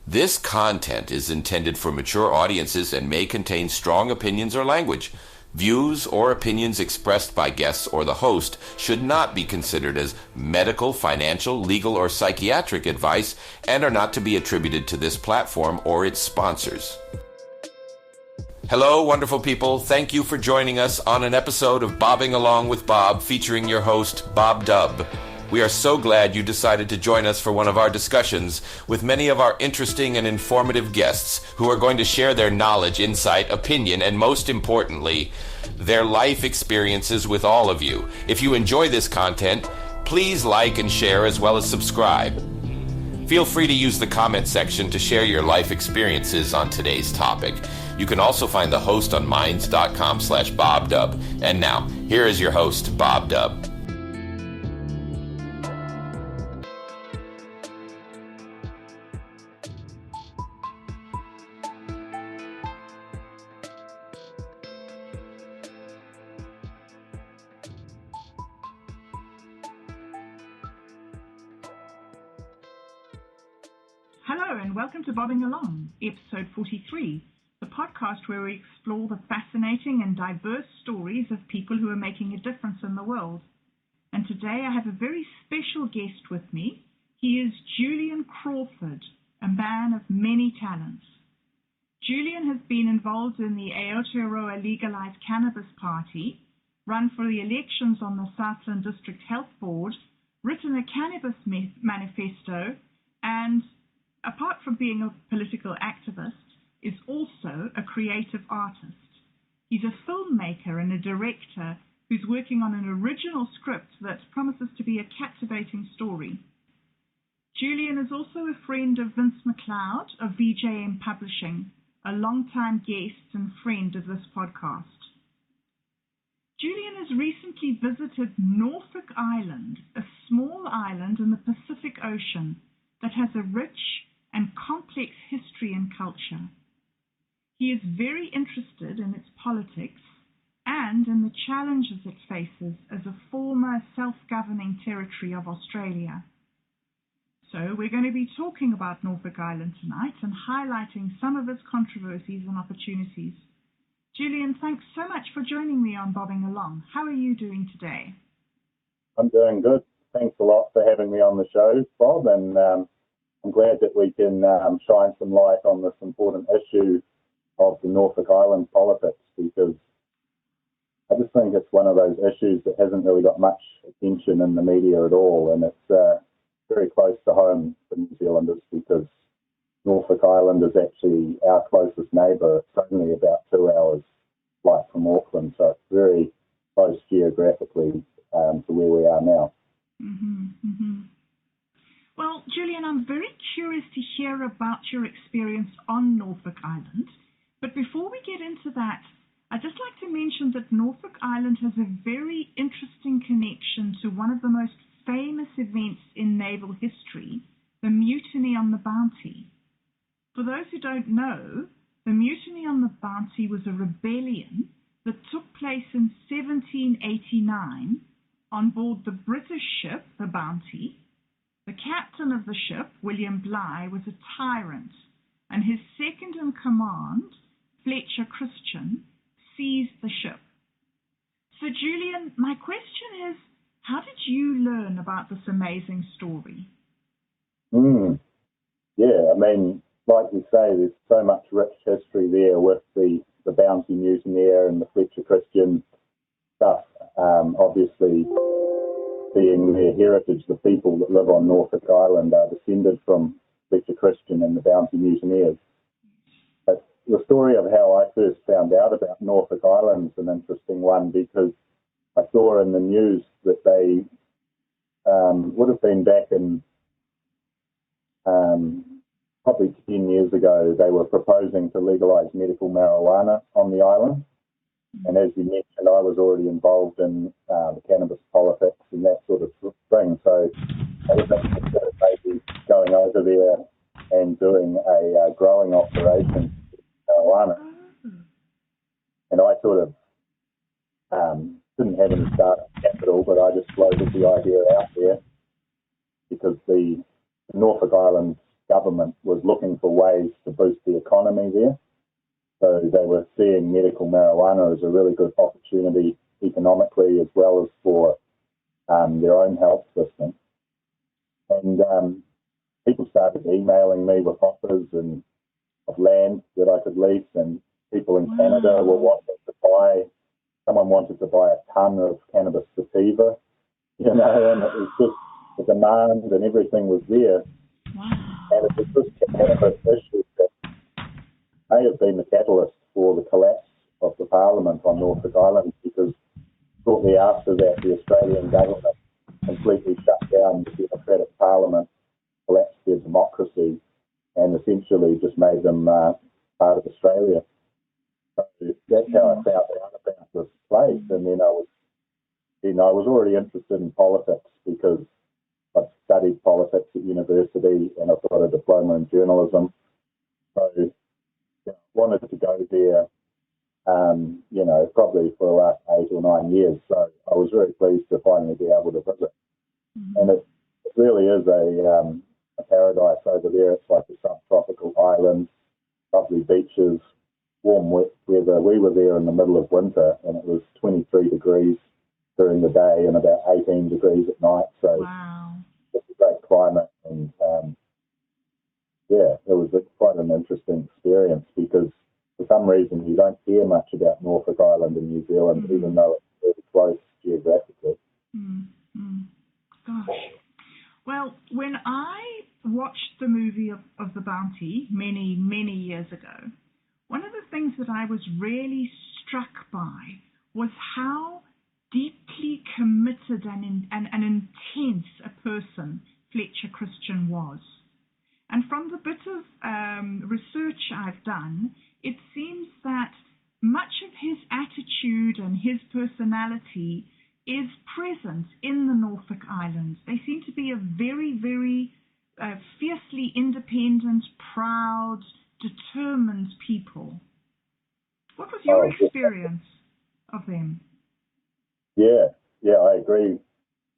This content is intended for mature audiences and may contain strong opinions or language. Views or opinions expressed by guests or the host should not be considered as medical, financial, legal, or psychiatric advice and are not to be attributed to this platform or its sponsors. Hello, wonderful people. Thank you for joining us on an episode of Bobbing Along with Bob featuring your host, Bob Dubb. We are so glad you decided to join us for one of our discussions with many of our interesting and informative guests who are going to share their knowledge, insight, opinion, and most importantly, their life experiences with all of you. If you enjoy this content, please like and share as well as subscribe. Feel free to use the comment section to share your life experiences on today's topic. You can also find the host on minds.com/BobDubb. And now, here is your host, Bob Dubb. Hello and welcome to Bobbing Along, episode 43, the podcast where we explore the fascinating and diverse stories of people who are making a difference in the world. And today I have a very special guest with me. He is Julian Crawford, a man of many talents. Julian has been involved in the Aotearoa Legalized Cannabis Party, run for the elections on the Southland District Health Board, written a cannabis manifesto, and apart from being a political activist, is also a creative artist. He's a filmmaker and a director who's working on an original script that promises to be a captivating story. Julian is also a friend of Vince McLeod of VJM Publishing, a longtime guest and friend of this podcast. Julian has recently visited Norfolk Island, a small island in the Pacific Ocean that has a rich and complex history and culture. He is very interested in its politics and in the challenges it faces as a former self-governing territory of Australia. So we're going to be talking about Norfolk Island tonight and highlighting some of its controversies and opportunities. Julian, thanks so much for joining me on Bobbing Along. How are you doing today? I'm doing good. Thanks a lot for having me on the show, Bob, and I'm glad that we can shine some light on this important issue of the Norfolk Island politics, because I just think it's one of those issues that hasn't really got much attention in the media at all, and it's very close to home for New Zealanders because Norfolk Island is actually our closest neighbour. It's only about 2 hours flight from Auckland, so it's very close geographically to where we are now. Well, Julian, I'm very curious to hear about your experience on Norfolk Island. But before we get into that, I'd just like to mention that Norfolk Island has a very interesting connection to one of the most famous events in naval history, the Mutiny on the Bounty. For those who don't know, the Mutiny on the Bounty was a rebellion that took place in 1789 on board the British ship, the Bounty. The captain of the ship, William Bligh, was a tyrant, and his second-in-command, Fletcher Christian, seized the ship. So, Julian, my question is, how did you learn about this amazing story? Yeah, I mean, like you say, there's so much rich history there with the Bounty mutineer and the Fletcher Christian stuff. Obviously, being their heritage, the people that live on Norfolk Island are descended from Fletcher Christian and the Bounty mutineers. But the story of how I first found out about Norfolk Island is an interesting one, because I saw in the news that they would have been back in probably 10 years ago, they were proposing to legalise medical marijuana on the island. And as you mentioned, I was already involved in the cannabis politics and that sort of thing. So I was interested in maybe going over there and doing a growing operation with marijuana. And I sort of didn't have any startup capital, but I just floated the idea out there because the Norfolk Island government was looking for ways to boost the economy there. So they were seeing medical marijuana as a really good opportunity economically as well as for their own health system. And people started emailing me with offers and of land that I could lease, and people in Canada were wanting to buy. Someone wanted to buy a ton of cannabis sativa, you know, and it was just the demand and everything was there. And it was this cannabis issue that may have been the catalyst for the collapse of the Parliament on Norfolk Island, because shortly after that, the Australian government completely shut down the Democratic Parliament, collapsed their democracy, and essentially just made them part of Australia. So that's how I found out about this place. And then I was already interested in politics because I've studied politics at university and I've got a diploma in journalism. So I wanted to go there, probably for the last 8 or 9 years. So I was very pleased to finally be able to visit. And it really is a paradise over there. It's like a subtropical island, lovely beaches, warm weather. We were there in the middle of winter and it was 23 degrees during the day and about 18 degrees at night. So it's a great climate. And it was quite an interesting experience because for some reason you don't hear much about Norfolk Island in New Zealand, even though it's very close geographically. Gosh. Well, when I watched the movie of The Bounty many, many years ago, one of the things that I was really struck by was how deeply committed and intense a person Fletcher Christian was. And from the bit of research I've done, it seems that much of his attitude and his personality is present in the Norfolk Islands. They seem to be a very, very fiercely independent, proud, determined people. What was your experience of them? Yeah, I agree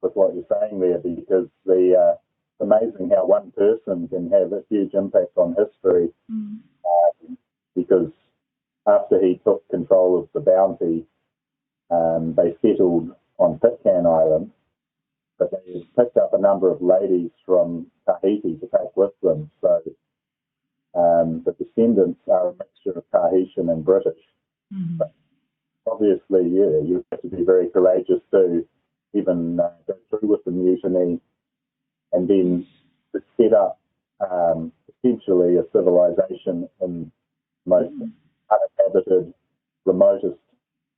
with what you're saying there, because it's amazing how one person can have a huge impact on history. Because after he took control of the Bounty, they settled on Pitcairn Island, but they picked up a number of ladies from Tahiti to take with them. So the descendants are a mixture of Tahitian and British. But obviously, you have to be very courageous to even go through with the mutiny and then to set up essentially a civilization in the most uninhabited, remotest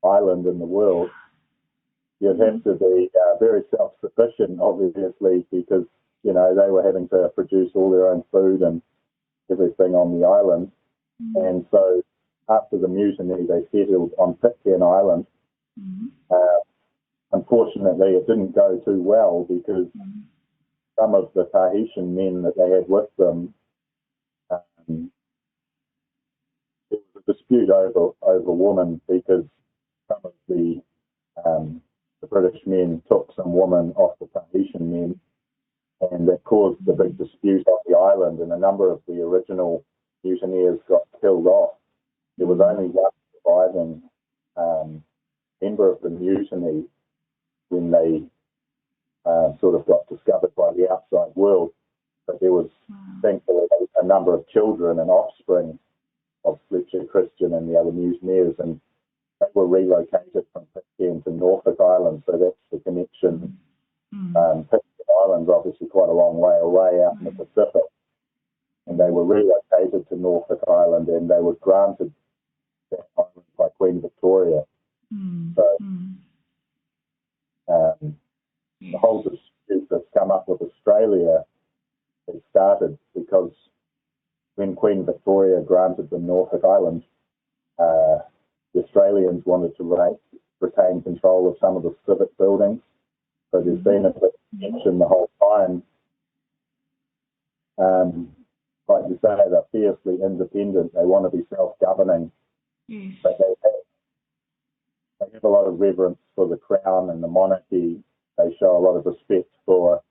island in the world. You'd have to be very self-sufficient, obviously, because, they were having to produce all their own food and everything on the island. And so after the mutiny, they settled on Pitcairn Island. Unfortunately, it didn't go too well because some of the Tahitian men that they had with them, there was a dispute over women because some of the British men took some women off the Tahitian men, and that caused a big dispute on the island, and a number of the original mutineers got killed off. There was only one surviving member of the mutiny when they sort of got discovered by the outside world, but there was thankfully a number of children and offspring of Fletcher Christian and the other mutineers, and they were relocated from Pitcairn to Norfolk Island, so that's the connection. Pitcairn Island's obviously quite a long way away out in the Pacific, and they were relocated to Norfolk Island, and they were granted that island by Queen Victoria. So the whole dispute that's come up with Australia has started because when Queen Victoria granted them Norfolk Island, the Australians wanted to retain control of some of the civic buildings. So there's been a bit of tension the whole time. Like you say, they're fiercely independent. They want to be self-governing. But they have a lot of reverence for the Crown and the monarchy. They show a lot of respect for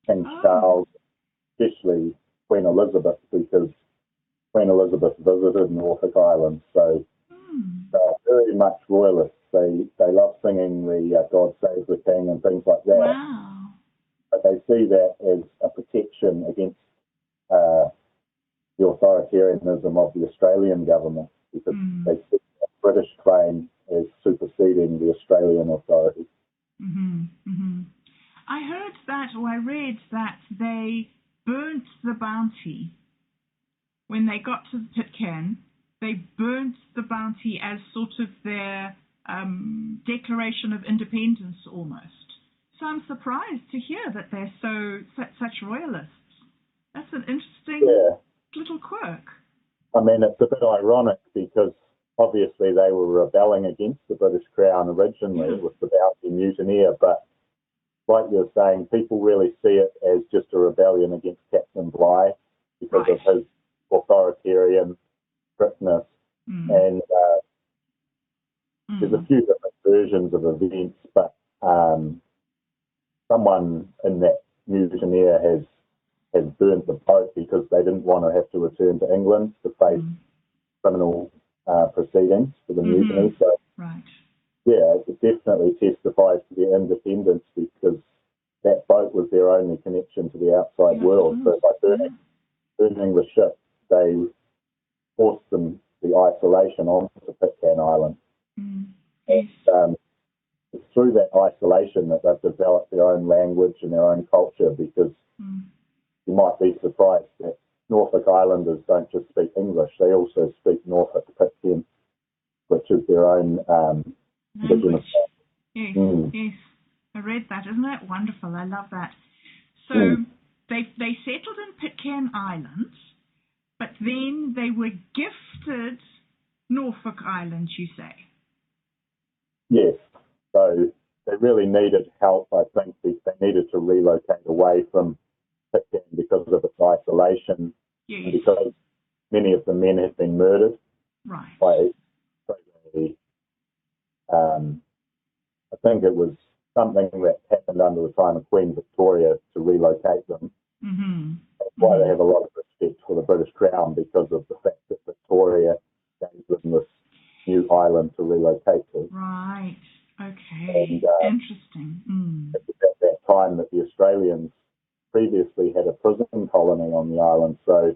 King Charles, especially Queen Elizabeth, because Queen Elizabeth visited Norfolk Island, so they're very much royalists. They love singing the God Save the King and things like that. Wow. But they see that as a protection against the authoritarianism of the Australian government, because they see the British claim as superseding the Australian authority. I heard that, or I read that they burnt the Bounty. When they got to Pitcairn, they burnt the Bounty as sort of their declaration of independence almost. So I'm surprised to hear that they're such royalists. That's an interesting little quirk. I mean, it's a bit ironic because obviously they were rebelling against the British Crown originally with the Bounty mutineer, but like you're saying, people really see it as just a rebellion against Captain Bligh because of his authoritarian strictness. And there's a few different versions of events, but someone in that mutineer has burnt the boat because they didn't want to have to return to England to face criminal proceedings for the mutiny. So, yeah, it definitely testifies to their independence because that boat was their only connection to the outside world. So by burning the ship, they forced them the isolation onto Pitcairn Island. And it's through that isolation that they've developed their own language and their own culture, because you might be surprised that Norfolk Islanders don't just speak English, they also speak Norfolk Pitcairn, which is their own indigenous language. Yes, I read that. Isn't that wonderful? I love that. So they settled in Pitcairn Island, but then they were gifted Norfolk Island, you say? Yes. So they really needed help, I think. They needed to relocate away from Pitcairn because of its isolation, and because many of the men had been murdered. By I think it was something that happened under the time of Queen Victoria to relocate them. That's why they have a lot of respect for the British Crown, because of the fact that Victoria gave them this new island to relocate to. Right. Okay. And, interesting. It was at that time that the Australians previously had a prison colony on the island, so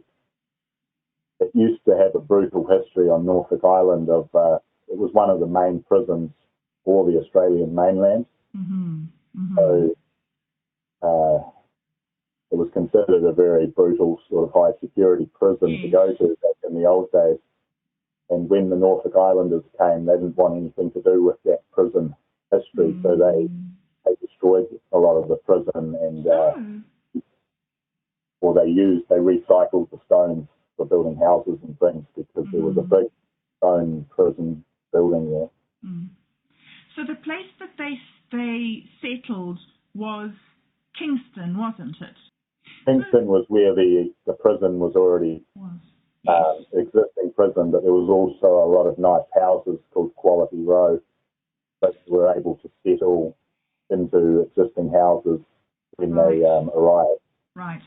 it used to have a brutal history on Norfolk Island. It was one of the main prisons for the Australian mainland. So it was considered a very brutal sort of high security prison to go to back in the old days. And when the Norfolk Islanders came, they didn't want anything to do with that prison history, so they destroyed a lot of the prison, and they recycled the stones for building houses and things, because there was a big stone prison building there. So the place that they settled was Kingston, wasn't it? Kingston was where the prison was already existing prison, but there was also a lot of nice houses called Quality Row that were able to settle into existing houses when they arrived. Right.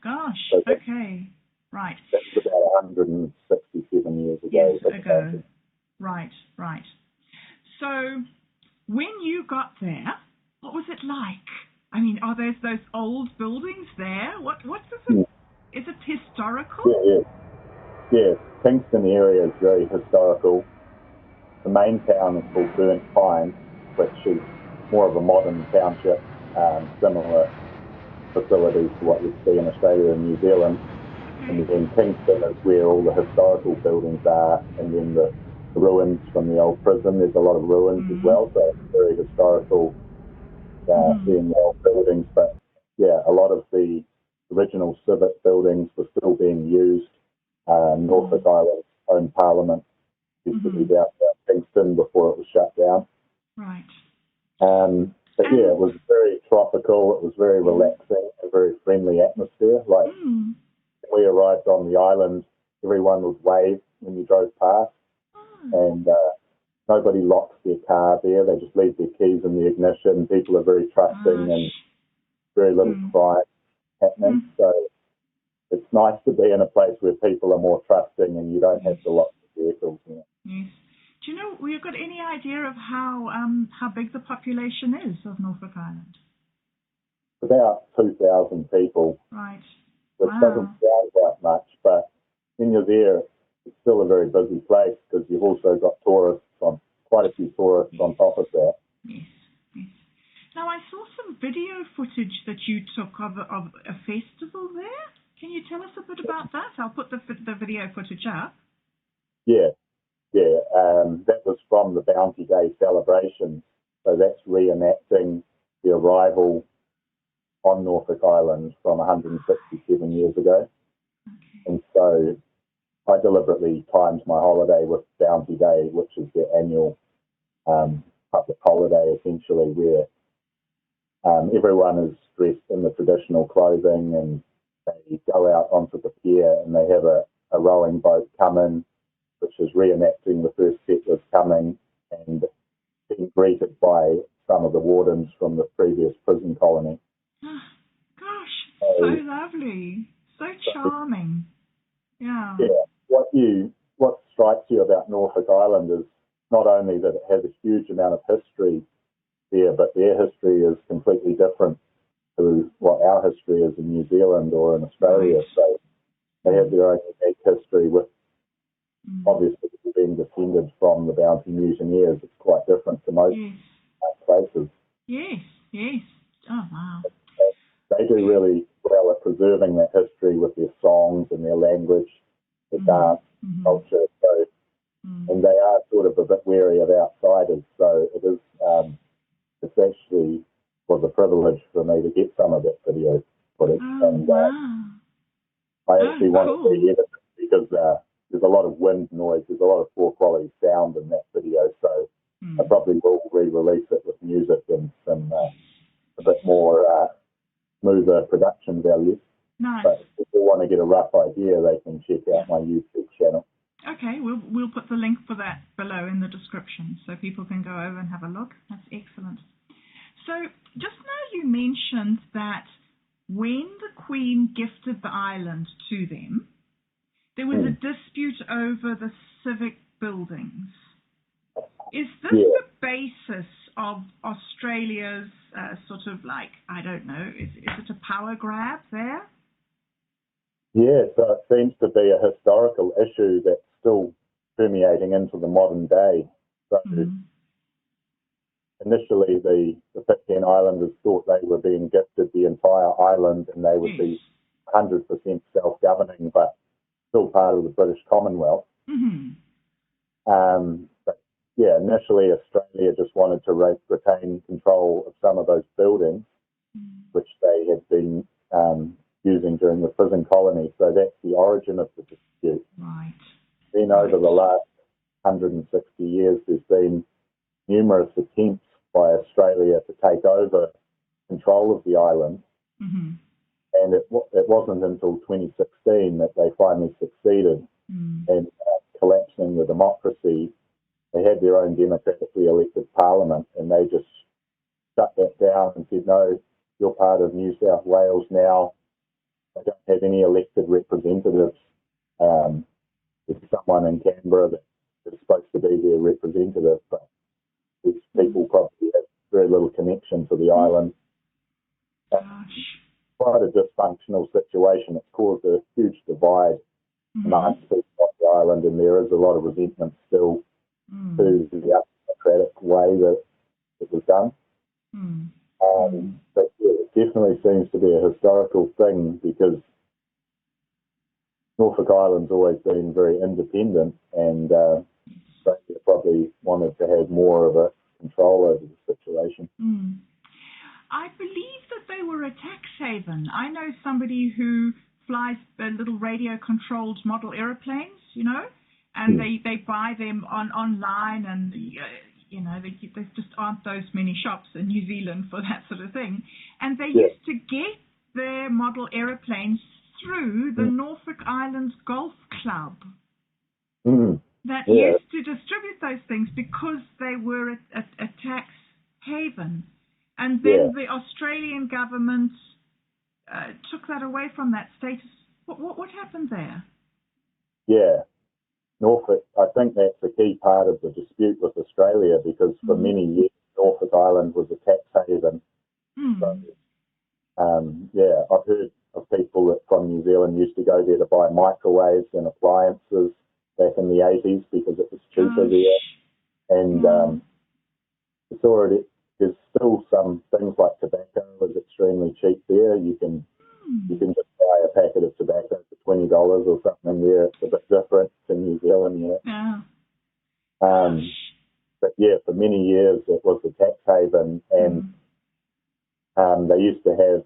Gosh, So okay. Right. That was about 167 years ago. Right. So when you got there, what was it like? I mean, are those old buildings there? What is it? Is it historical? Yeah. Kingston area is very historical. The main town is called Burnt Pine, which is more of a modern township, similar facilities to what you'd see in Australia and New Zealand. And then Kingston is where all the historical buildings are, and then the ruins from the old prison. There's a lot of ruins as well, so it's very historical, seeing the old buildings. But yeah, a lot of the original civic buildings were still being used. Norfolk Island's own parliament used to be downtown Kingston before it was shut down. Right. But yeah, it was very tropical. It was very relaxing, a very friendly atmosphere. Like when we arrived on the island, everyone would wave when you drove past, and nobody locks their car there. They just leave their keys in the ignition. People are very trusting, and very little crime happening. So it's nice to be in a place where people are more trusting don't have the lots of vehicles. Yes. Do you know, we've got any idea of how big the population is of Norfolk Island? About 2,000 people, Right. which doesn't sound like much, but when you're there, it's still a very busy place because you've also got quite a few tourists on top of that. Yes, yes. Now, I saw some video footage that you took of a festival there. Can you tell us a bit about that? I'll put the video footage up. Yeah. That was from the Bounty Day celebration. So that's reenacting the arrival on Norfolk Island from 167 years ago. Okay. And so I deliberately timed my holiday with Bounty Day, which is their annual public holiday, essentially, where everyone is dressed in the traditional clothing and they go out onto the pier and they have a rowing boat come in, which is reenacting the first settlers coming and being greeted by some of the wardens from the previous prison colony. Gosh, so lovely, so charming. Yeah. What strikes you about Norfolk Island is not only that it has a huge amount of history there, but their history is completely different to what our history is in New Zealand or in Australia. Right. So they have their own unique history with obviously being descended from the Bounty mutineers. It's quite different to most places. Yes. Oh, wow. They do really well at preserving that history with their songs and their language, their dance, culture. So, and they are sort of a bit wary of outsiders. So it is, it's actually was a privilege for me to get some of that video footage. Oh, and wow. I actually wanted to edit it because there's a lot of wind noise. There's a lot of poor quality sound in that video. So I probably will re-release it with music and some a bit more smoother production value. Nice. But if they want to get a rough idea, they can check out my YouTube channel. Okay, we'll put the link for that below in the description so people can go over and have a look. That's excellent. So just now you mentioned that when the Queen gifted the island to them, there was a dispute over the civic buildings. Is this the basis of Australia's sort of like, I don't know, is it a power grab there? Yeah, so it seems to be a historical issue that's still permeating into the modern day. So initially the 15 islanders thought they were being gifted the entire island and they would be 100% self-governing, but still part of the British Commonwealth. But yeah, initially Australia just wanted to retain control of some of those buildings, which they had been using during the prison colony. So that's the origin of the dispute. Right. Then over the last 160 years, there's been numerous attempts by Australia to take over control of the island. And it wasn't until 2016 that they finally succeeded in collapsing the democracy. They had their own democratically elected parliament, and they just shut that down and said, no, you're part of New South Wales now. They don't have any elected representatives. There's someone in Canberra that is supposed to be their representative, but these people probably have very little connection to the island. Quite a dysfunctional situation. It's caused a huge divide amongst people on the island, and there is a lot of resentment still to the democratic way that it was done. But yeah, it definitely seems to be a historical thing because Norfolk Island's always been very independent, and Australia probably wanted to have more of a control over the situation. I believe that they were a tax haven. I know somebody who flies little radio-controlled model airplanes, you know, and they buy them online, and you know, there just aren't those many shops in New Zealand for that sort of thing. And they used to get their model airplanes through the Norfolk Islands Golf Club that used to distribute those things because they were a tax haven. And then the Australian government took that away from that status. What happened there? Yeah. Norfolk, I think that's a key part of the dispute with Australia, because for many years Norfolk Island was a tax haven. So, I've heard of people that from New Zealand used to go there to buy microwaves and appliances back in the 80s because it was cheaper there. And there's still some things like tobacco is extremely cheap there. You can just buy a packet of tobacco for $20 or something there. It's a bit different to New Zealand. But yeah, for many years it was a tax haven, and they used to have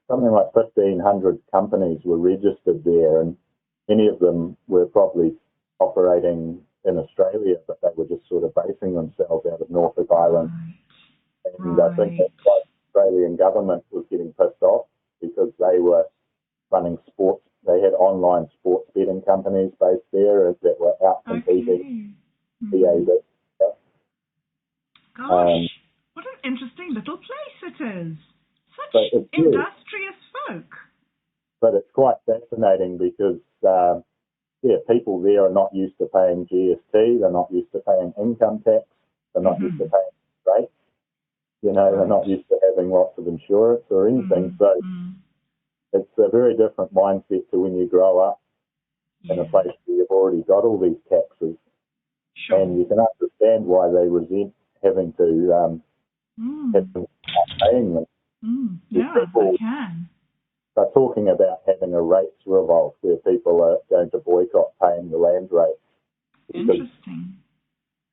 something like 1,500 companies were registered there, and many of them were probably operating in Australia, but they were just sort of basing themselves out of Norfolk Island. And I think that's why the Australian government was getting pissed off, because they were running sports. They had online sports betting companies based there that were out competing. Gosh, what an interesting little place it is. Such industrious folk. But it's quite fascinating because, people there are not used to paying GST. They're not used to paying income tax. They're not used to paying rates. They're not used to having lots of insurance or anything. So it's a very different mindset to when you grow up in a place where you've already got all these taxes. Sure. And you can understand why they resent having to have them start paying them. I can. They're talking about having a rates revolt where people are going to boycott paying the land rates. Interesting.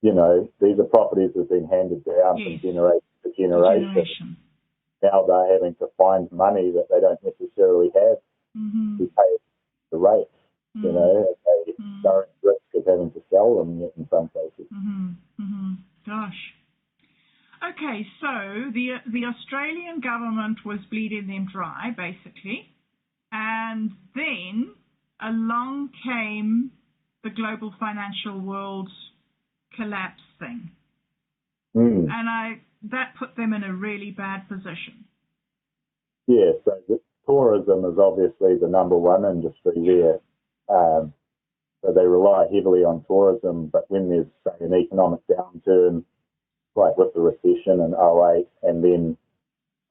These are properties that have been handed down from generation to generation. Now they're having to find money that they don't necessarily have to pay the rates. They are at risk of having to sell them in some cases. Gosh. Okay, so the Australian government was bleeding them dry, basically, and then along came the global financial world collapse thing, and that put them in a really bad position. Yeah, so the tourism is obviously the number one industry there. So they rely heavily on tourism, but when there's, say, an economic downturn, like with the recession in 2008, and then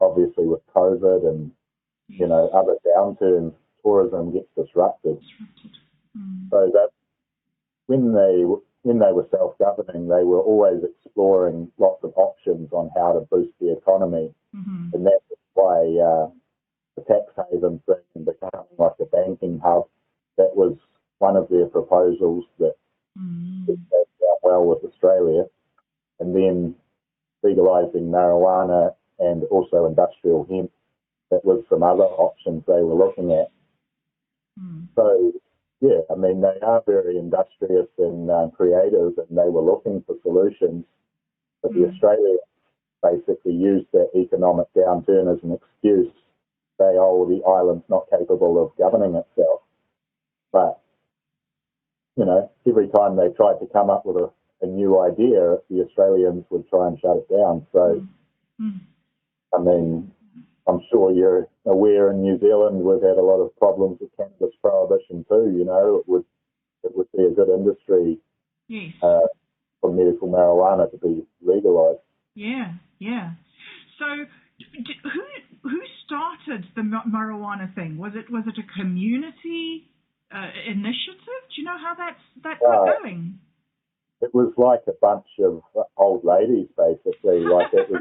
obviously with COVID and, other downturns, tourism gets disrupted. So that when they were self-governing, they were always exploring lots of options on how to boost the economy. And that's why the tax haven thing and becoming like a banking hub, that was one of their proposals that worked out well with Australia. And then legalising marijuana and also industrial hemp, that was some other options they were looking at. So, they are very industrious and creative, and they were looking for solutions. But the Australians basically used that economic downturn as an excuse. Say, the island's not capable of governing itself. But, every time they tried to come up with a new idea, the Australians would try and shut it down. So, I'm sure you're aware in New Zealand we've had a lot of problems with cannabis prohibition too. It would be a good industry for medical marijuana to be legalised. Yeah. So, who started the marijuana thing? Was it a community initiative? Do you know how that got going? It was like a bunch of old ladies, basically. Like it was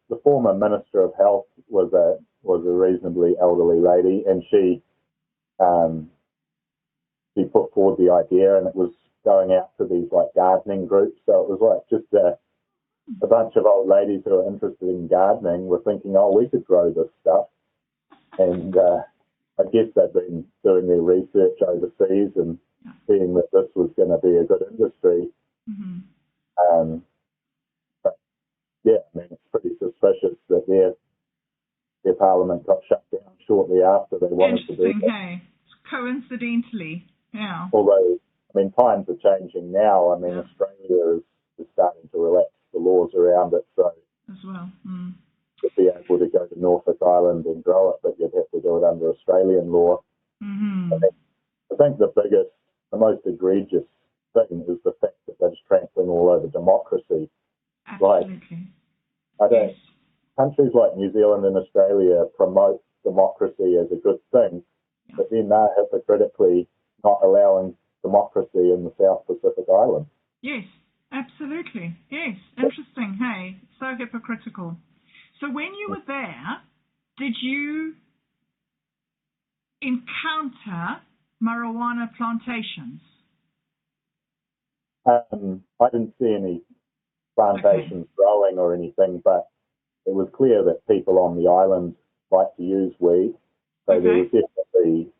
the former Minister of Health was a reasonably elderly lady, and she put forward the idea, and it was going out to these like gardening groups. So it was like just a bunch of old ladies who are interested in gardening were thinking, we could grow this stuff, and I guess they've been doing their research overseas and seeing that this was going to be a good industry. It's pretty suspicious that their parliament got shut down shortly after they wanted to do it. Interesting, coincidentally, yeah. Although, times are changing now. Australia is starting to relax the laws around it. So as well. to be able to go to Norfolk Island and grow it, but you'd have to do it under Australian law. Mm-hmm. I think the most egregious thing is the fact that they're just trampling all over democracy. Absolutely. Like, countries like New Zealand and Australia promote democracy as a good thing, but then they're hypocritically not allowing democracy in the South Pacific Islands. Yes, absolutely. Yes, interesting. Hey, so hypocritical. So when you were there, did you encounter marijuana plantations? I didn't see any plantations growing or anything, but it was clear that people on the island like to use weed. So there was definitely,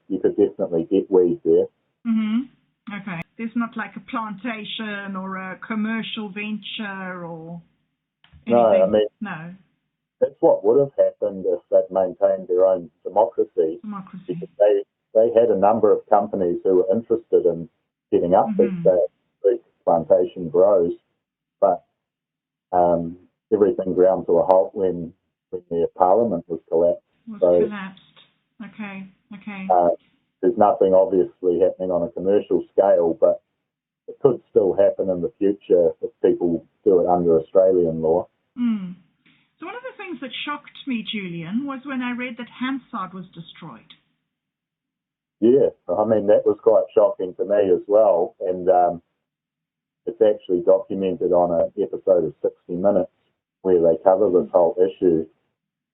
you could definitely get weed there. Mm-hmm. Okay. There's not like a plantation or a commercial venture or anything? No, I mean, no. That's what would have happened if they'd maintained their own democracy. Because they had a number of companies who were interested in getting up as that big plantation grows, but everything ground to a halt when their parliament was collapsed. Collapsed. Okay. There's nothing obviously happening on a commercial scale, but it could still happen in the future if people do it under Australian law. Mm. So one of the things that shocked me, Julian, was when I read that Hansard was destroyed. Yeah, I mean, that was quite shocking to me as well. And it's actually documented on an episode of 60 Minutes where they cover this whole issue.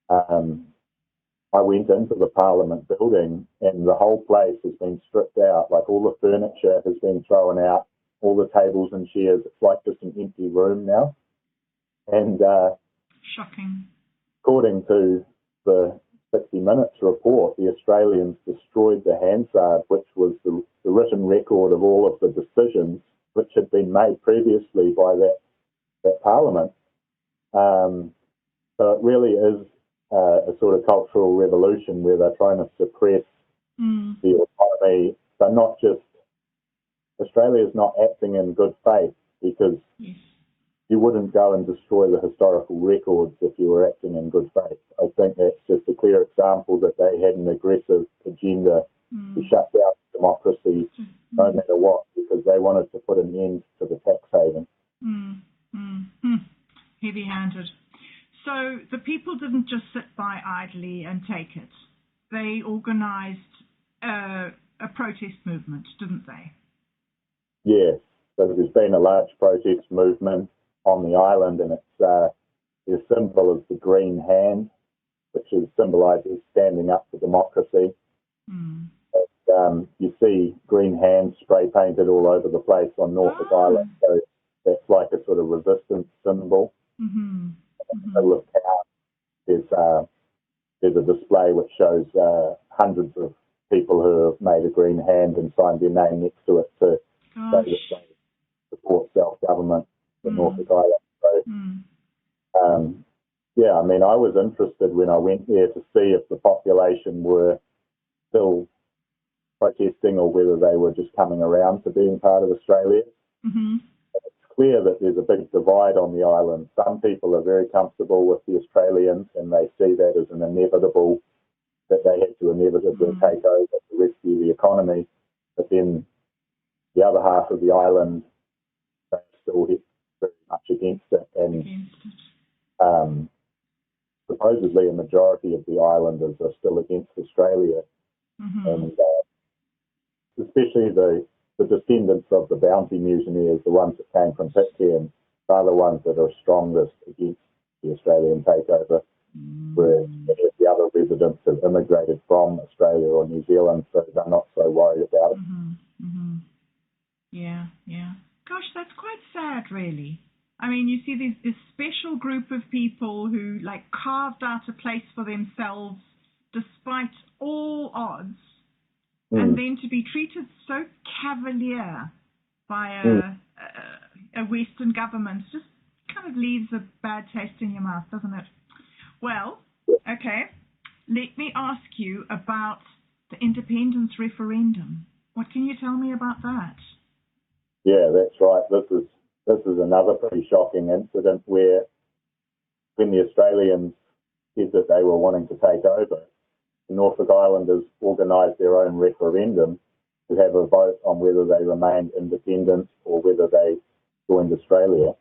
I went into the Parliament building and the whole place has been stripped out. Like all the furniture has been thrown out, all the tables and chairs. It's like just an empty room now. And shocking. According to the 60 Minutes report, the Australians destroyed the Hansard, which was the written record of all of the decisions which had been made previously by that Parliament. So it really is a sort of cultural revolution where they're trying to suppress the autonomy. So not just Australia's not acting in good faith because you wouldn't go and destroy the historical records if you were acting in good faith. I think that's just a clear example that they had an aggressive agenda to shut down democracy no matter what, because they wanted to put an end to the tax haven. Heavy-handed. So the people didn't just sit by idly and take it. They organised a protest movement, didn't they? Yes. So there's been a large protest movement on the island, and it's the symbol is the green hand, which symbolises standing up for democracy. And, you see green hands spray painted all over the place on Norfolk Island, so that's like a sort of resistance symbol. So look out, there's a display which shows hundreds of people who have made a green hand and signed their name next to it to say that they support self-government in Norfolk Island. So, yeah, I mean, I was interested when I went there to see if the population were still protesting or whether they were just coming around to being part of Australia. It's clear that there's a big divide on the island. Some people are very comfortable with the Australians and they see that as an inevitable, that they had to inevitably take over to rescue the economy. But then the other half of the island, they're still very much against it. And supposedly a majority of the islanders are still against Australia. And especially the descendants of the bounty mutineers, the ones that came from Pitcairn, are the ones that are strongest against the Australian takeover, whereas many of the other residents have immigrated from Australia or New Zealand, so they're not so worried about it. Yeah. Gosh, that's quite sad, really. I mean, you see this special group of people who, like, carved out a place for themselves despite all odds, and then to be treated so cavalier by a Western government just kind of leaves a bad taste in your mouth, doesn't it? Well, okay, let me ask you about the independence referendum. What can you tell me about that? Yeah, that's right. This is another pretty shocking incident where when the Australians said that they were wanting to take over, the Norfolk Islanders organised their own referendum to have a vote on whether they remained independent or whether they joined Australia.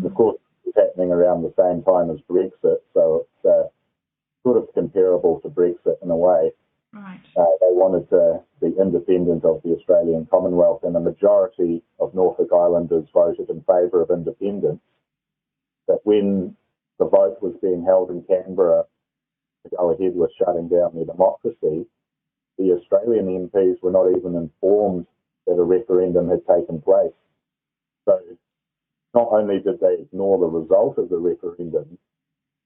Of course, it's happening around the same time as Brexit, so it's sort of comparable to Brexit in a way. Right. They wanted to be independent of the Australian Commonwealth, and a majority of Norfolk Islanders voted in favour of independence. But when the vote was being held in Canberra to go ahead with shutting down their democracy, the Australian MPs were not even informed that a referendum had taken place. So not only did they ignore the result of the referendum,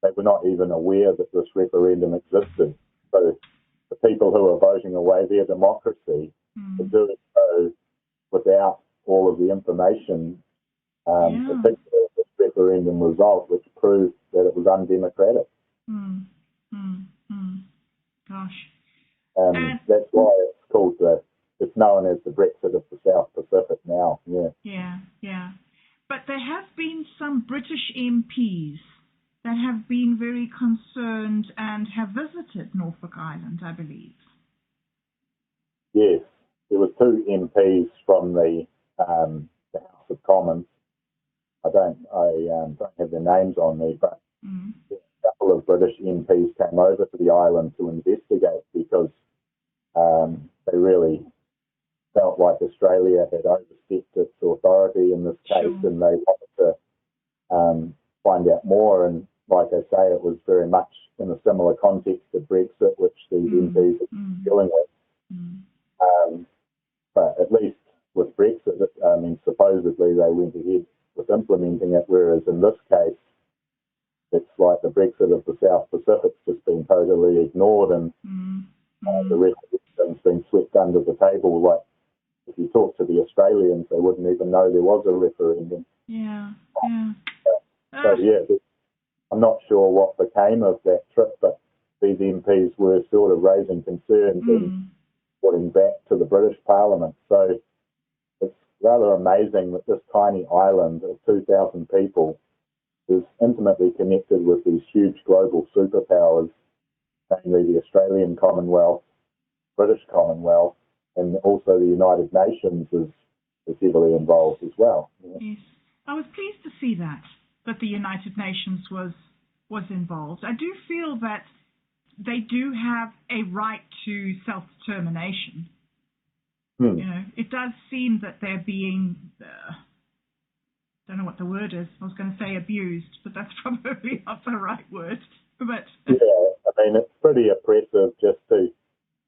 they were not even aware that this referendum existed. So the people who are voting away their democracy are doing so without all of the information, particularly this referendum result, which proved that it was undemocratic. Gosh. That's why it's called it's known as the Brexit of the South Pacific now. Yeah. But there have been some British MPs that have been very concerned and have visited Norfolk Island, I believe. Yes, there were 2 MPs from the House of Commons. I don't have their names on me, but a couple of British MPs came over to the island to investigate because they really felt like Australia had overstepped its authority in this case, and they wanted to find out more. And like I say, it was very much in a similar context to Brexit, which these MPs are dealing with. But at least with Brexit, supposedly they went ahead with implementing it, whereas in this case, it's like the Brexit of the South Pacific's just been totally ignored, and the referendum's been swept under the table. Like, if you talk to the Australians, they wouldn't even know there was a referendum. I'm not sure what became of that trip, but these MPs were sort of raising concerns and putting back to the British Parliament. So it's rather amazing that this tiny island of 2,000 people is intimately connected with these huge global superpowers, namely the Australian Commonwealth, British Commonwealth, and also the United Nations is heavily involved as well. Yes, I was pleased to see that the United Nations was involved. I do feel that they do have a right to self-determination. You know, it does seem that they're being, don't know what the word is. I was going to say abused, but that's probably not the right word. But it's pretty oppressive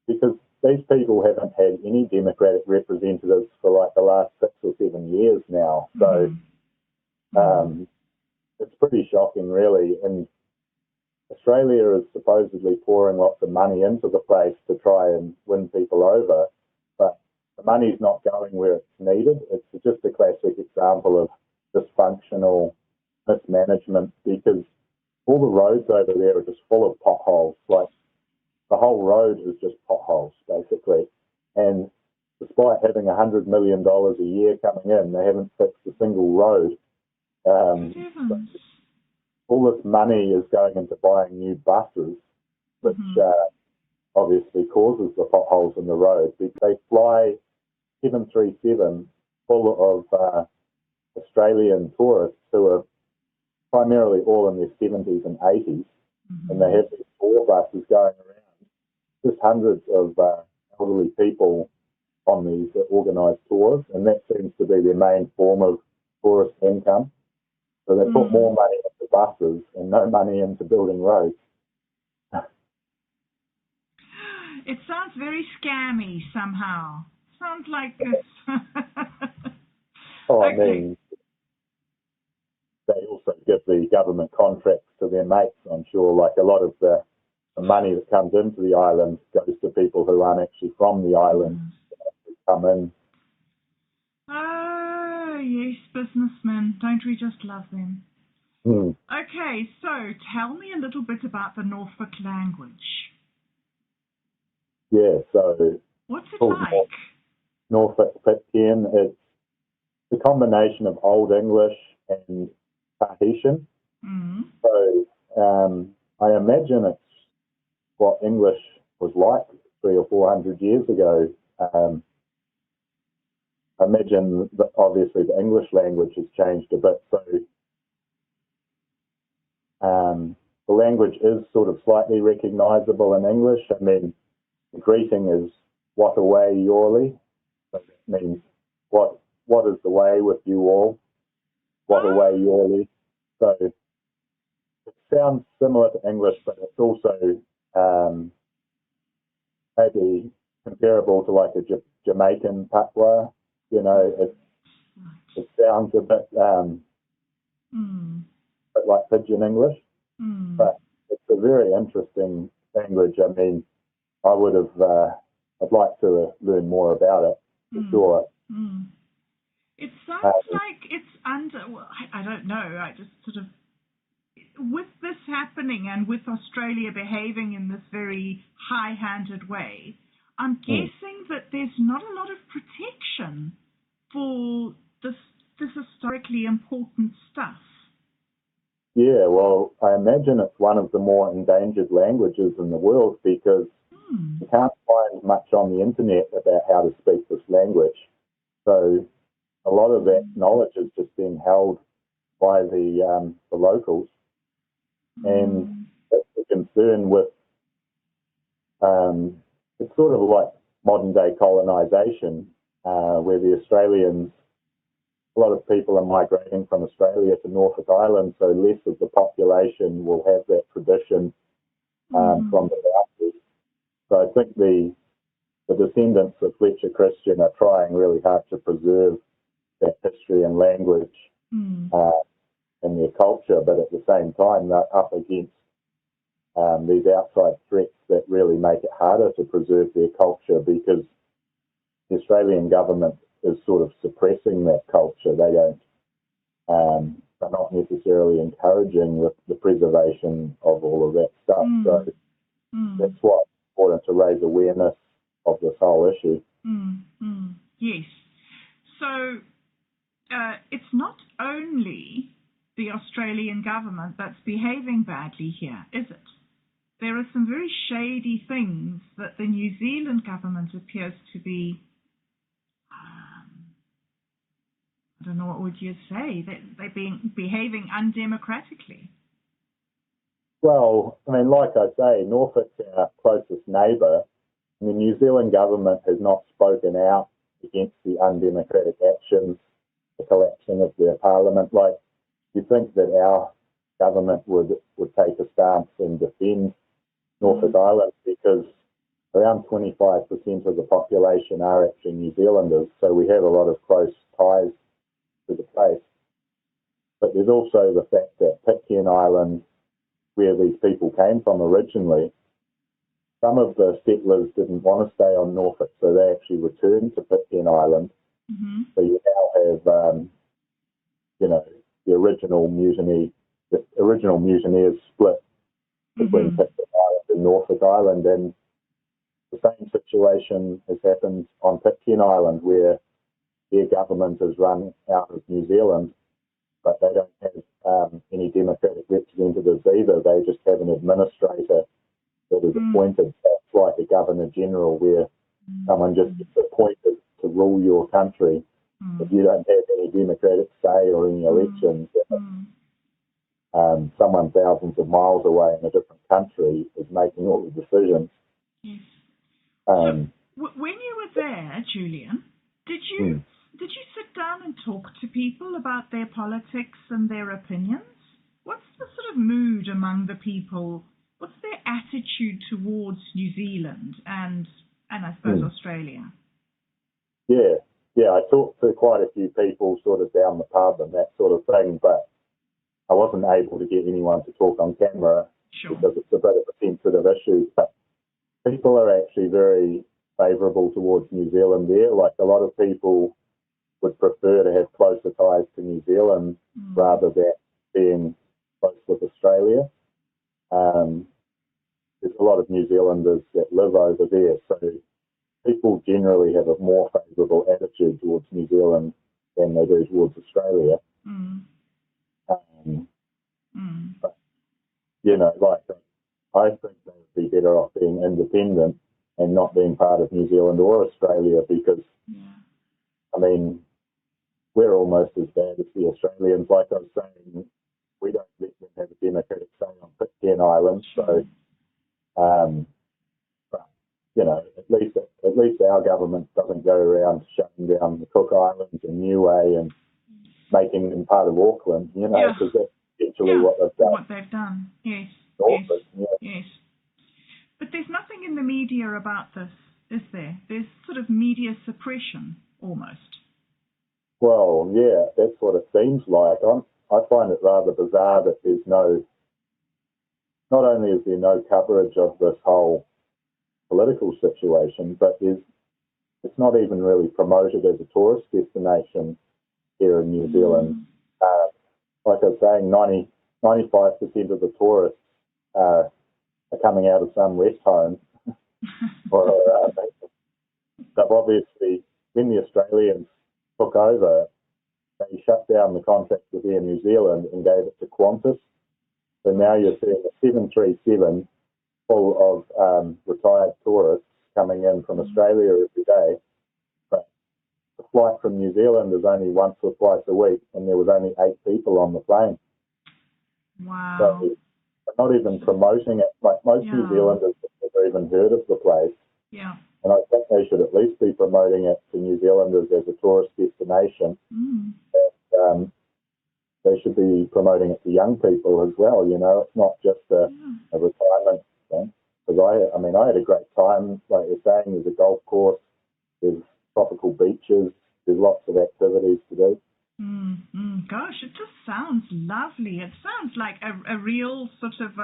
because these people haven't had any democratic representatives for like the last 6 or 7 years now. So it's pretty shocking, really. And Australia is supposedly pouring lots of money into the place to try and win people over, but the money's not going where it's needed. It's just a classic example of dysfunctional mismanagement, because all the roads over there are just full of potholes. Like, the whole road is just potholes, basically. And despite having $100 million a year coming in, they haven't fixed a single road. All this money is going into buying new buses, which obviously causes the potholes in the road. They fly 737 full of Australian tourists who are primarily all in their 70s and 80s, and they have these tour buses going around, just hundreds of elderly people on these organised tours, and that seems to be their main form of tourist income. So they put more money into buses and no money into building roads. It sounds very scammy somehow. Sounds like it's... I mean, they also give the government contracts to their mates, I'm sure. Like, a lot of the money that comes into the island goes to people who aren't actually from the island, who come in. Oh, yes, businessmen. Don't we just love them? Okay, so tell me a little bit about the Norfolk language. Yeah, so... What's it like? Norfolk Pitcairn. It's a combination of Old English and Tahitian. Mm. So I imagine it's what English was like 300 or 400 years ago. I imagine that obviously the English language has changed a bit, so the language is sort of slightly recognisable in English. I mean, the greeting is "What away, Yorley?" So that means what is the way with you all? What away, Yorley? So it sounds similar to English, but it's also maybe comparable to like a Jamaican patois. You know, it sounds a bit like Pidgin English, but it's a very interesting language. I mean, I would have, I'd like to learn more about it for sure. It sounds like it's well, I don't know, I just sort of, with this happening and with Australia behaving in this very high-handed way, I'm guessing that there's not a lot of protection for this historically important stuff. Yeah, well, I imagine it's one of the more endangered languages in the world because you can't find much on the internet about how to speak this language. So a lot of that knowledge is just being held by the locals. And that's the concern with, it's sort of like modern day colonisation, where the Australians, a lot of people are migrating from Australia to Norfolk Island, so less of the population will have that tradition from the founders. So I think the descendants of Fletcher Christian are trying really hard to preserve that history and language and their culture, but at the same time they're up against these outside threats that really make it harder to preserve their culture because the Australian government is sort of suppressing that culture. They don't, they're not necessarily encouraging the preservation of all of that stuff. So that's why it's important to raise awareness of this whole issue. Yes. So it's not only the Australian government that's behaving badly here, is it? There are some very shady things that the New Zealand government appears to be, I don't know, what would you say? They're behaving undemocratically. Well, I mean, like I say, Norfolk's our closest neighbour. And the New Zealand government has not spoken out against the undemocratic actions, the collapsing of their parliament. Like, you think that our government would take a stance and defend Norfolk Island because around 25% of the population are actually New Zealanders, so we have a lot of close ties to the place. But there's also the fact that Pitcairn Island, where these people came from originally, some of the settlers didn't want to stay on Norfolk, so they actually returned to Pitcairn Island. So you now have, the original mutineers split between Pitcairn Island and Norfolk Island, and the same situation has happened on Pitcairn Island, where their government is run out of New Zealand, but they don't have any democratic representatives either. They just have an administrator that is appointed. So it's like a governor-general where someone just gets appointed to rule your country. If you don't have any democratic say or any elections, someone thousands of miles away in a different country is making all the decisions. Yes. So when you were there, Julian, did you sit down and talk to people about their politics and their opinions? What's the sort of mood among the people? What's their attitude towards New Zealand and I suppose Australia? Yeah, I talked to quite a few people sort of down the pub and that sort of thing, but I wasn't able to get anyone to talk on camera because it's a bit of a sensitive issue. But people are actually very favourable towards New Zealand there. Like, a lot of people would prefer to have closer ties to New Zealand rather than being close with Australia. There's a lot of New Zealanders that live over there, so people generally have a more favourable attitude towards New Zealand than they do towards Australia. But, you know, like, I think they would be better off being independent and not being part of New Zealand or Australia because, I mean, we're almost as bad as the Australians. Like I was saying, we don't let them have a democratic say on Pitcairn Island. So, but, you know, at least our government doesn't go around shutting down the Cook Islands and Niue and making them part of Auckland, you know, because that's essentially what they've done. Yes. Norfolk, Yes. But there's nothing in the media about this, is there? There's sort of media suppression, almost. Well, yeah, that's what it seems like. I find it rather bizarre that there's not only is there no coverage of this whole political situation, but it's not even really promoted as a tourist destination here in New Zealand. Like I was saying, 95% of the tourists are coming out of some rest home. But obviously, when the Australians took over, they shut down the contract with Air New Zealand and gave it to Qantas. So now you're seeing a 737 full of retired tourists coming in from Australia every day. But the flight from New Zealand is only once or twice a week, and there was only 8 people on the plane. Wow. So they're not even promoting it. Like most New Zealanders have never even heard of the place. Yeah. And I think they should at least be promoting it to New Zealanders as a tourist destination. And, they should be promoting it to young people as well. You know, it's not just a retirement thing. Because I had a great time. Like you're saying, there's a golf course, there's tropical beaches, there's lots of activities to do. Gosh, it just sounds lovely. It sounds like a real sort of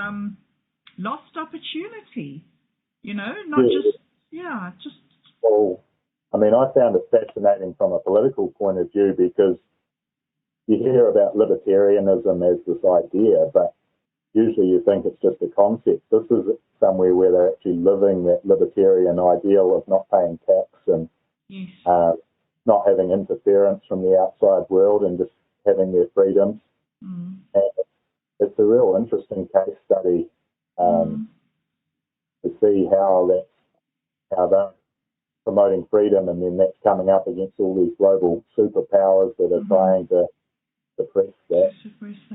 lost opportunity. You know, not just. Well, I mean, I found it fascinating from a political point of view because you hear about libertarianism as this idea, but usually you think it's just a concept. This is somewhere where they're actually living that libertarian ideal of not paying tax and not having interference from the outside world and just having their freedoms. And it's a real interesting case study to see how they're promoting freedom, and then that's coming up against all these global superpowers that are trying to suppress that. Amazing.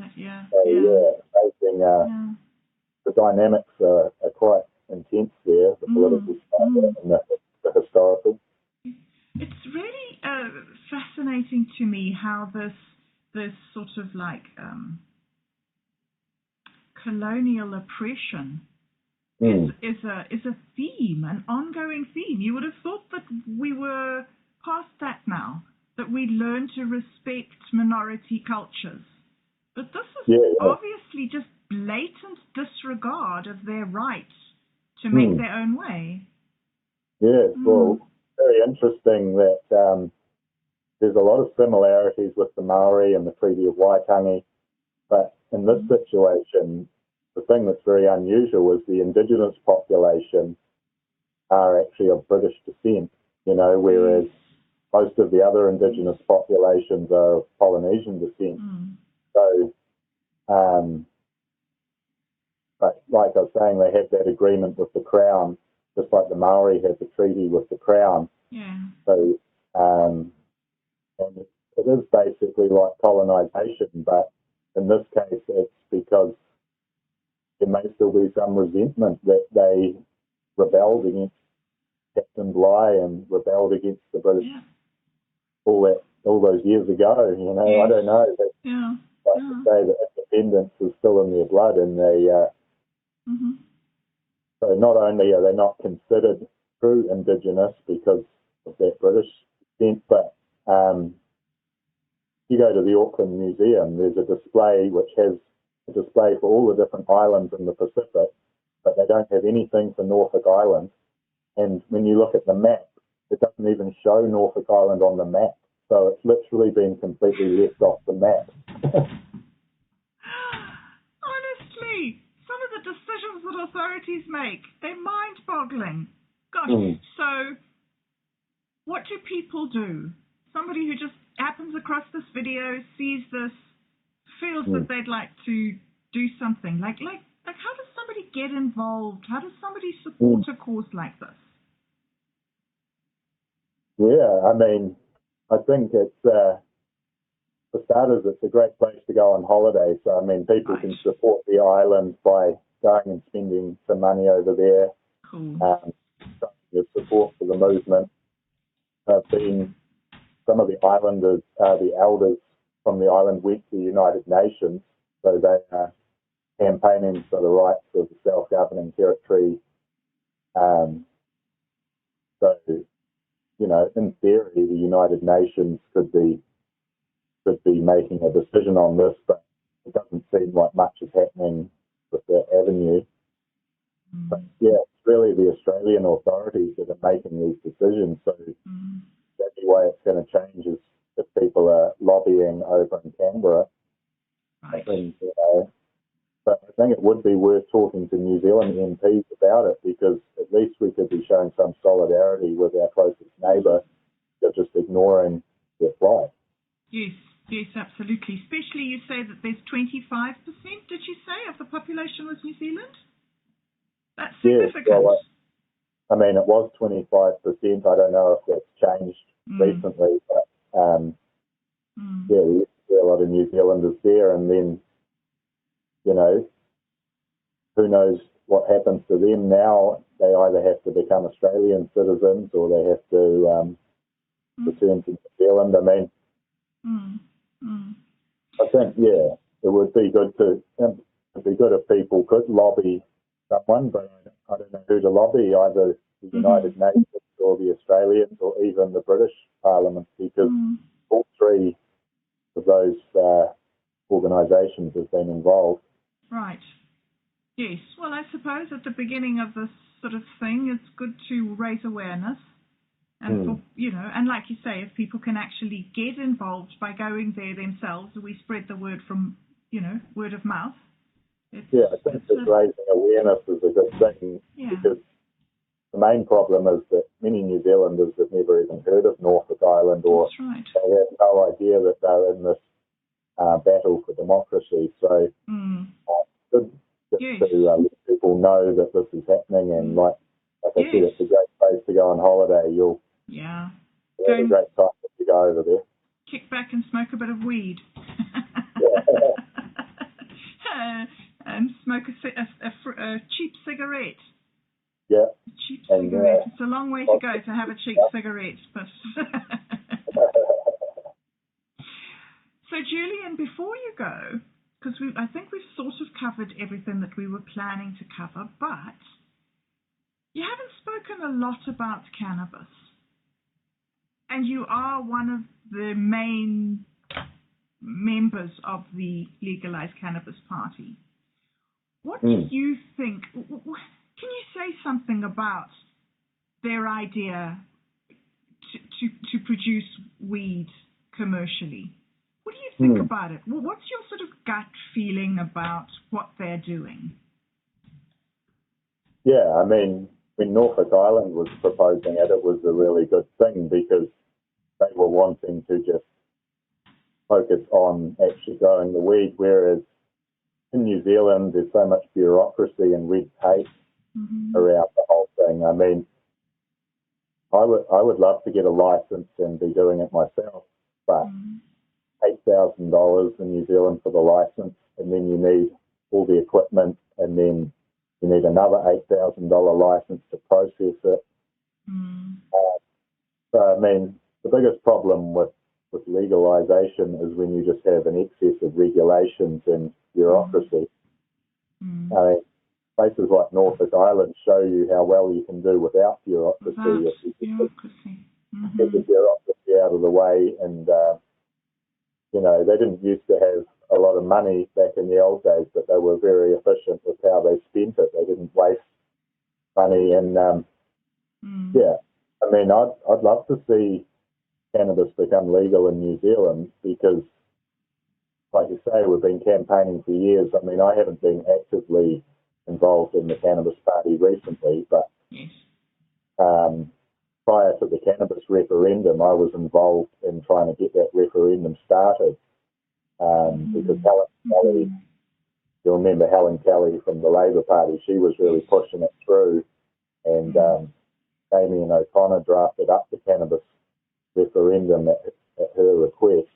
The dynamics are quite intense there, the political stuff and the historical. It's really fascinating to me how this sort of like colonial oppression is a theme, an ongoing theme. You would have thought that we were past that now, that we learn to respect minority cultures. But this is obviously just blatant disregard of their right to make their own way. Yeah, well, very interesting that there's a lot of similarities with the Maori and the Treaty of Waitangi, but in this situation, the thing that's very unusual is the indigenous population are actually of British descent, you know, whereas most of the other indigenous populations are of Polynesian descent. So, but like I was saying, they have that agreement with the Crown, just like the Maori have the treaty with the Crown. So, and it is basically like colonisation, but in this case, it's because there may still be some resentment that they rebelled against Captain Bligh and rebelled against the British all those years ago. You know, I don't know. But like to say that independence is still in their blood, and they so not only are they not considered true Indigenous because of that British descent, but you go to the Auckland Museum, there's a display which has a display for all the different islands in the Pacific, but they don't have anything for Norfolk Island. And when you look at the map, it doesn't even show Norfolk Island on the map. So it's literally been completely left off the map. Honestly, some of the decisions that authorities make, they're mind-boggling. Gosh, so what do people do? Somebody who just happens across this video, sees this, feels that they'd like to do something? Like how does somebody get involved? How does somebody support a cause like this? Yeah, I mean, I think it's, for starters, it's a great place to go on holiday. So, I mean, people can support the island by going and spending some money over there. Cool. Showing your support for the movement. Some of the islanders, the elders from the island went to the United Nations, so they are campaigning for the rights of the self-governing territory. So, you know, in theory, the United Nations could be making a decision on this, but it doesn't seem like much is happening with that avenue. But yeah, it's really the Australian authorities that are making these decisions. So the only way it's going to change is if people are lobbying over in Canberra. Right. But I think it would be worth talking to New Zealand MPs about it, because at least we could be showing some solidarity with our closest neighbour. They're just ignoring their plight. Yes, absolutely. Especially you say that there's 25%, did you say, of the population was New Zealand? That's significant. Yeah, well, I mean, it was 25%. I don't know if that's changed recently, but yeah, we used to see a lot of New Zealanders there, and then, you know, who knows what happens to them now. They either have to become Australian citizens or they have to return to New Zealand. I mean, I think, yeah, it would be good if people could lobby someone, but I don't know who to lobby, either the United Nations or the Australians or even the British Parliament, because all three of those organisations have been involved. Right. Yes. Well, I suppose at the beginning of this sort of thing, it's good to raise awareness. And, for, you know, and like you say, if people can actually get involved by going there themselves, we spread the word from, you know, word of mouth. I think just raising awareness is a good thing, because the main problem is that many New Zealanders have never even heard of Norfolk Island, or they have no idea that they're in this battle for democracy. So it's good to let people know that this is happening, and like I said, it's a great place to go on holiday. You'll have a great time if you go over there. Kick back and smoke a bit of weed. And smoke a cheap cigarette. Yeah. A cheap cigarette. It's a long way to go to have a cheap cigarette. But so, Julian, before you go, because I think we've sort of covered everything that we were planning to cover, but you haven't spoken a lot about cannabis. And you are one of the main members of the Legalized Cannabis Party. What do you think? Can you say something about their idea to produce weed commercially? What do you think about it? What's your sort of gut feeling about what they're doing? Yeah, I mean, when Norfolk Island was proposing it, it was a really good thing, because they were wanting to just focus on actually growing the weed, whereas in New Zealand there's so much bureaucracy and red tape around the whole thing. I mean, I would love to get a license and be doing it myself, but $8,000 in New Zealand for the license, and then you need all the equipment, and then you need another $8,000 license to process it. So, I mean, the biggest problem with legalisation is when you just have an excess of regulations and bureaucracy. I mean, places like Norfolk Island show you how well you can do without bureaucracy. If you get the bureaucracy out of the way, and you know, they didn't used to have a lot of money back in the old days, but they were very efficient with how they spent it. They didn't waste money, and I mean, I'd love to see cannabis become legal in New Zealand, because, like you say, we've been campaigning for years. I mean, I haven't been actively involved in the Cannabis Party recently, but prior to the cannabis referendum, I was involved in trying to get that referendum started, because Helen Kelly you'll remember Helen Kelly from the Labour Party. She was really pushing it through, and Amy and O'Connor drafted up the cannabis referendum at her request.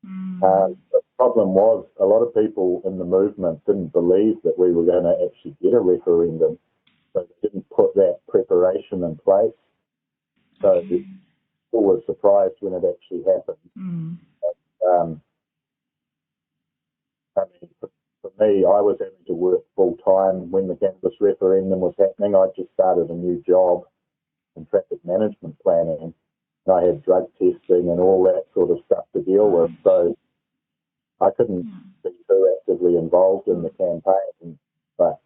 The problem was a lot of people in the movement didn't believe that we were going to actually get a referendum, so they didn't put that preparation in place. So people were surprised when it actually happened. I mean, for me, I was having to work full time when the cannabis referendum was happening. I just started a new job in traffic management planning, and I had drug testing and all that sort of stuff to deal with. So I couldn't be too actively involved in the campaign. But,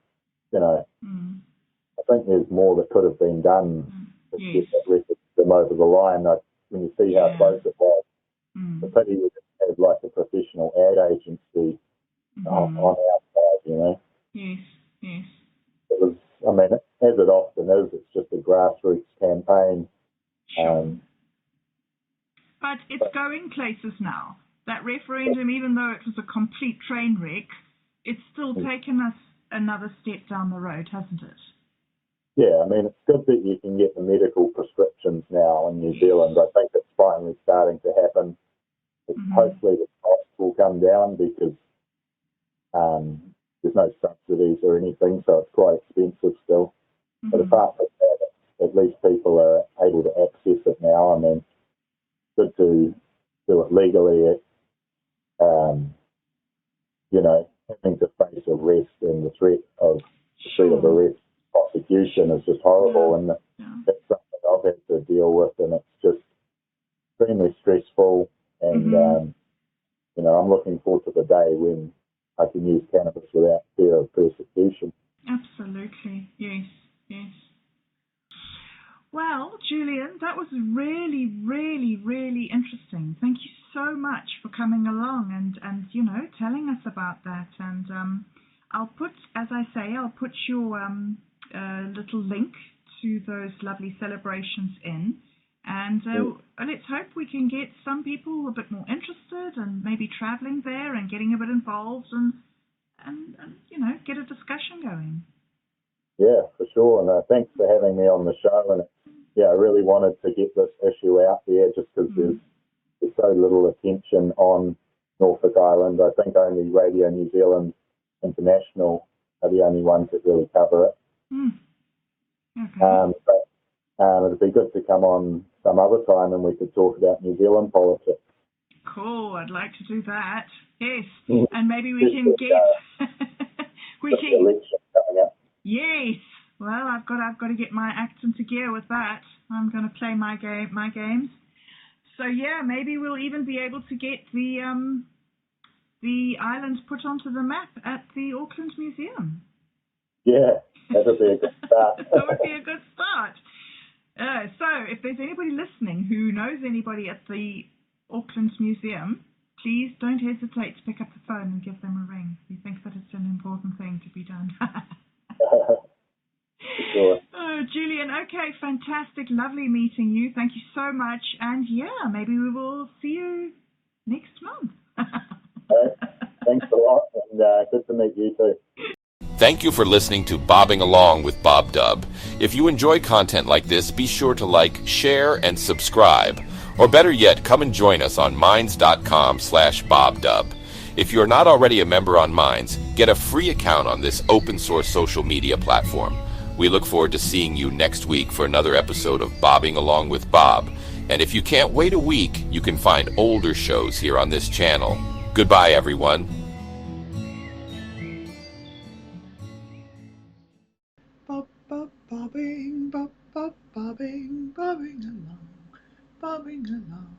you know, I think there's more that could have been done to get that referendum over the line. When you see how close it was, the pity was it had like a professional ad agency on our side, you know. Yes, yes. It was, I mean, as it often is, it's just a grassroots campaign. But it's going places now. That referendum, even though it was a complete train wreck, it's still taken us another step down the road, hasn't it? Yeah, I mean, it's good that you can get the medical prescriptions now in New Zealand. I think it's finally starting to happen. Hopefully the costs will come down because there's no subsidies or anything, so it's quite expensive still. But apart from that, at least people are able to access it now. I mean, good to do it legally. You know, having to face arrest and the threat of arrest, prosecution is just horrible, and that's something I've had to deal with, and it's just extremely stressful. And you know, I'm looking forward to the day when I can use cannabis without fear of persecution. Absolutely, yes, yes. Well, Julian, that was really, really, really interesting. Thank you so much for coming along and you know, telling us about that. And I'll put, as I say, I'll put your little link to those lovely celebrations in. And let's hope we can get some people a bit more interested and maybe traveling there and getting a bit involved and you know, get a discussion going. Yeah, for sure. And thanks for having me on the show. And I really wanted to get this issue out there just because there's so little attention on Norfolk Island. I think only Radio New Zealand International are the only ones that really cover it. Okay. But it'd be good to come on some other time and we could talk about New Zealand politics. Cool, I'd like to do that. Yes, and maybe we can get election coming up. Yes. Well, I've got to get my act into gear with that. I'm going to play my games. So yeah, maybe we'll even be able to get the island put onto the map at the Auckland Museum. Yeah, that would be a good start. That would be a good start. So if there's anybody listening who knows anybody at the Auckland Museum, please don't hesitate to pick up the phone and give them a ring. We think that it's an important thing to be done. Sure. Oh, Julian, okay, fantastic, lovely meeting you. Thank you so much. And yeah, maybe we will see you next month. Thanks a lot, and good to meet you too. Thank you for listening to Bobbing Along with Bob Dub. If you enjoy content like this, be sure to like, share, and subscribe. Or better yet, come and join us on minds.com/BobDub. If you are not already a member on Minds, get a free account on this open source social media platform. We look forward to seeing you next week for another episode of Bobbing Along with Bob. And if you can't wait a week, you can find older shows here on this channel. Goodbye, everyone. Bobbing, bobbing along, bobbing along.